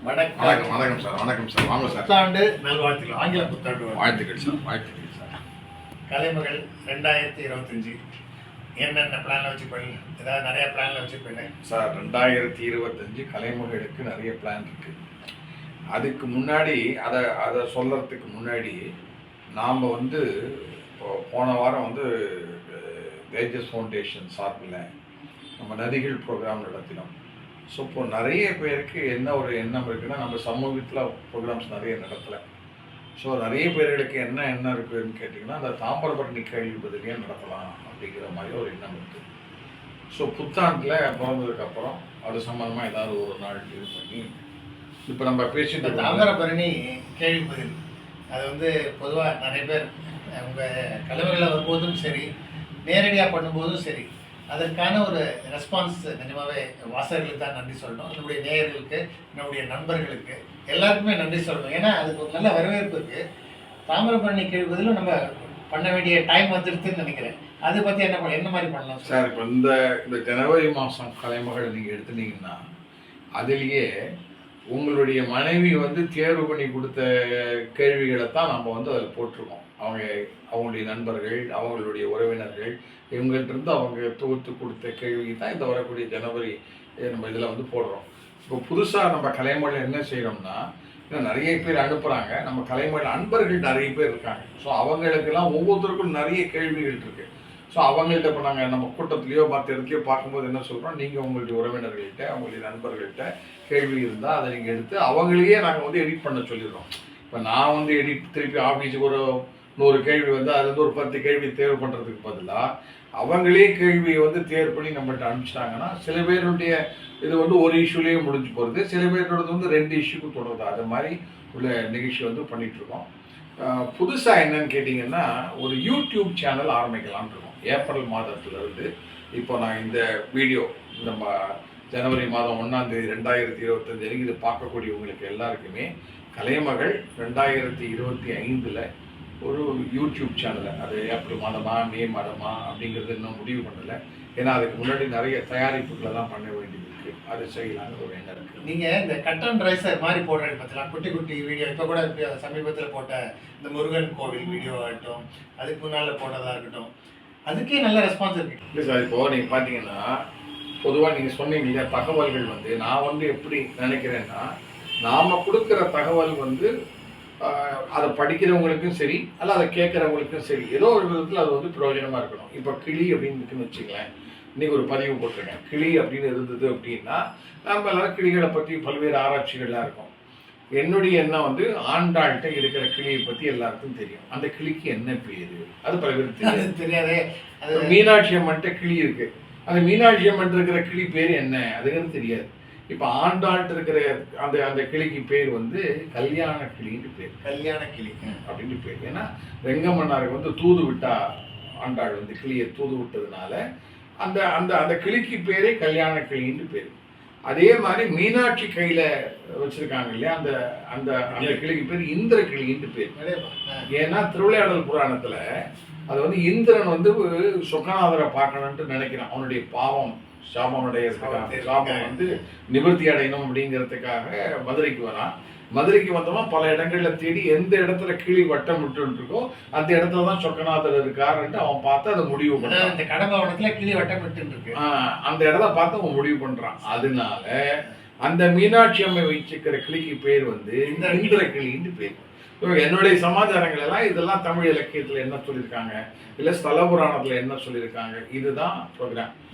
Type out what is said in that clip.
வணக்கம் வணக்கம் சார். வணக்கம் சார். வாங்க சார். புத்தாண்டு நல்வாழ்த்துக்கள். ஆங்கில புத்தாண்டு வாழ்த்துக்கள் சார். வாழ்த்துக்கள் சார். கலைமகள் 2025 என்னென்ன பிளான்ல வச்சுப்பீங்க? ஏதாவது நிறைய பிளான்ல வச்சுப்பீங்க சார்? 2025 கலைமகளுக்கு நிறைய பிளான் இருக்கு. அதுக்கு முன்னாடி அதை சொல்றதுக்கு முன்னாடி நாம் போன வாரம் தேஜஸ் ஃபவுண்டேஷன் சார்பில் நம்ம நதிகள் ப்ரோக்ராம் நடத்தினோம். ஸோ இப்போ நிறைய பேருக்கு என்ன ஒரு எண்ணம் இருக்குன்னா, நம்ம சமூகத்தில் ப்ரோக்ராம்ஸ் நிறைய நடத்தலை. ஸோ நிறைய பேர்களுக்கு என்ன எண்ணம் இருக்குதுன்னு கேட்டிங்கன்னா, அந்த தாமிரபரணி கேள்வி பதிலையே நடத்தலாம் அப்படிங்கிற மாதிரி ஒரு எண்ணம் இருக்குது. ஸோ புத்தாண்டில் பிறந்ததுக்கப்புறம் அது சம்மந்தமாக ஏதாவது ஒரு நாள் இது பண்ணி இப்போ நம்ம பேசிட்டு தாமிரபரணி கேள்வி பதில் அது பொதுவாக நிறைய பேர் உங்கள் கலைவர்களில் வரும்போதும் சரி, நேரடியாக பண்ணும்போதும் சரி, அதற்கான ஒரு ரெஸ்பான்ஸ் நிஜமாகவே வாசகர்களுக்கு தான் நன்றி சொல்லணும். என்னுடைய நேயர்களுக்கு, என்னுடைய நண்பர்களுக்கு எல்லாருக்குமே நன்றி சொல்லணும். ஏன்னா அதுக்கு ஒரு நல்ல வரவேற்பு இருக்குது. தாமிரபரணி கேள்விதிலும் நம்ம பண்ண வேண்டிய டைம் வந்துடுதுன்னு நினைக்கிறேன். அதை பற்றி என்ன மாதிரி பண்ணலாம் சார்? இப்போ இந்த ஜனவரி மாதம் கலைமகள் நீங்கள் எடுத்துட்டீங்கன்னா, அதுலேயே உங்களுடைய மனைவி தேர்வு பண்ணி கொடுத்த கேள்விகளை தான் நம்ம அதில் போட்டிருக்கோம். அவங்களுடைய நண்பர்கள், அவங்களுடைய உறவினர்கள், இவங்கள்ட்ட அவங்க தொகுத்து கொடுத்த கேள்வி தான் இந்த வரக்கூடிய ஜனவரி நம்ம இதில் போடுறோம். இப்போ புதுசாக நம்ம கலைமொழியில் என்ன செய்கிறோம்னா, நிறைய பேர் அனுப்புகிறாங்க. நம்ம கலைமொழி அன்பர்கள் நிறைய பேர் இருக்காங்க. ஸோ அவங்களுக்கெல்லாம் ஒவ்வொருத்தருக்கும் நிறைய கேள்விகள் இருக்குது. ஸோ அவங்கள்ட்ட இப்போ நாங்கள் நம்ம கூட்டத்துலேயோ மற்ற இடத்துலையோ பார்க்கும்போது என்ன சொல்கிறோம், நீங்கள் உங்களுடைய உறவினர்கள்கிட்ட, அவங்களுடைய நண்பர்கள்கிட்ட கேள்வி இருந்தால் அதை நீங்கள் எடுத்து அவங்களையே நாங்கள் எடிட் பண்ண சொல்லிடுறோம். இப்போ நான் எடிட் திருப்பி ஆஃபீஸுக்கு ஒரு 100 கேள்வி அதுலேருந்து ஒரு 10 கேள்வி தேர்வு பண்ணுறதுக்கு பதிலாக அவங்களே கேள்வியை தேர்வு பண்ணி நம்மள்கிட்ட அனுப்பிச்சிட்டாங்கன்னா, சில பேருடைய இது ஒரு இஷ்யூலேயே முடிஞ்சு போகிறது, சில பேரோடது 2 இஷ்யூக்கு தொடருது. அது மாதிரி உள்ள நிகழ்ச்சி பண்ணிகிட்ருக்கோம். புதுசாக என்னன்னு கேட்டிங்கன்னா, ஒரு யூடியூப் சேனல் ஆரம்பிக்கலான்னு இருக்கோம். ஏப்ரல் மாதத்துலேருந்து இப்போ நான் இந்த வீடியோ நம்ம ஜனவரி மாதம் 1ஆம் தேதி 2025 இது பார்க்கக்கூடியவங்களுக்கு எல்லாருக்குமே கலைமகள் 2025 ஒரு யூடியூப் சேனலை, அது ஏப்ரல் மாதமா மே மாதமா அப்படிங்கிறது இன்னும் முடிவு பண்ணலை. ஏன்னா அதுக்கு முன்னாடி நிறைய தயாரிப்புகளை தான் பண்ண வேண்டியது இருக்குது. அது செய்யலான்னு ஒரு எண்ணம் இருக்குது. நீங்கள் இந்த கட் அண்ட் ரைஸர் மாதிரி போடுறது பார்த்தலாம், குட்டி குட்டி வீடியோ. இப்போ கூட சமீபத்தில் போட்ட இந்த முருகன் கோவில் வீடியோ ஆகட்டும், அதுக்கு முன்னால் போட்டதாக இருக்கட்டும், அதுக்கே நல்ல ரெஸ்பான்ஸ் இருக்குது. இல்லை சார், இப்போது நீங்கள் பார்த்தீங்கன்னா பொதுவாக நீங்கள் சொன்னீங்க இல்லையா, தகவல்கள் நான் எப்படி நினைக்கிறேன்னா, நாம் கொடுக்குற தகவல் அதை படிக்கிறவங்களுக்கும் சரி, அல்ல அதை கேட்குறவங்களுக்கும் சரி, ஏதோ ஒரு விதத்தில் அது பிரயோஜனமாக இருக்கணும். இப்போ கிளி அப்படின்னு இருக்குன்னு வச்சுங்களேன், இன்றைக்கி ஒரு பதிவு போட்டிருக்கேன். கிளி அப்படின்னு இருந்தது அப்படின்னா, நம்ம எல்லோரும் கிளிகளை பற்றி பல்வேறு ஆராய்ச்சிகள்லாம் இருக்கும். என்னுடைய எண்ணம் ஆண்டாள்கிட்ட இருக்கிற கிளியை பற்றி எல்லாருக்கும் தெரியும். அந்த கிளிக்கு என்ன பேர் அது பல பேருக்கு தெரியாது. மீனாட்சி அம்மன்ட்ட கிளி இருக்குது. அந்த மீனாட்சி அம்மன் இருக்கிற கிளி பேர் என்ன அதுன்னு தெரியாது. இப்போ ஆண்டாள்கிட்ட இருக்கிற அந்த கிளிக்கு பேர் கல்யாண கிளின்னு பேர். கல்யாண கிளி அப்படின்னு பேர். ஏன்னா வெங்கம்மன்னாருக்கு தூது விட்டா ஆண்டாள் கிளியை தூது விட்டதுனால அந்த அந்த அந்த கிளிக்கு பேரே கல்யாண கிளின்னு பேர். அதே மாதிரி மீனாட்சி கையில வச்சிருக்காங்க இல்லையா, அந்த அந்த அந்த கிளிக்கு பேர் இந்திர கிளின்னு பேர். ஏன்னா திருவிளையாடல் புராணத்துல அது இந்திரன் சொக்கநாதரை பார்க்கணும்ட்டு நினைக்கிறான். அவனுடைய பாவம் சாபம் நிவர்த்தி அடையணும் அப்படிங்கிறதுக்காக மதுரைக்கு வரான். மதுரைக்கு வந்தோம்னா பல இடங்கள்ல தேடி எந்த இடத்துல கிளி வட்டம் விட்டு இருக்கோ அந்த இடத்துல தான் சொக்கநாதர் இருக்காருன்ட்டு அவன் பார்த்து அதை முடிவு பண்றான். இந்த கடம்பவனத்துல கிளி வட்டம் விட்டு இருக்கு, அந்த இடத்த பார்த்து அவன் முடிவு பண்றான். அதனால அந்த மீனாட்சி அம்மை வச்சுக்கிற கிளிக்கு பேர் இந்திர கிளின்னு பேர். என்னுடைய சமாச்சாரங்கள் எல்லாம் இதெல்லாம் தமிழ் இலக்கியத்துல என்ன சொல்லியிருக்காங்க, இல்ல ஸ்தல புராணத்துல என்ன சொல்லியிருக்காங்க, இதுதான் ப்ரோக்ராம்.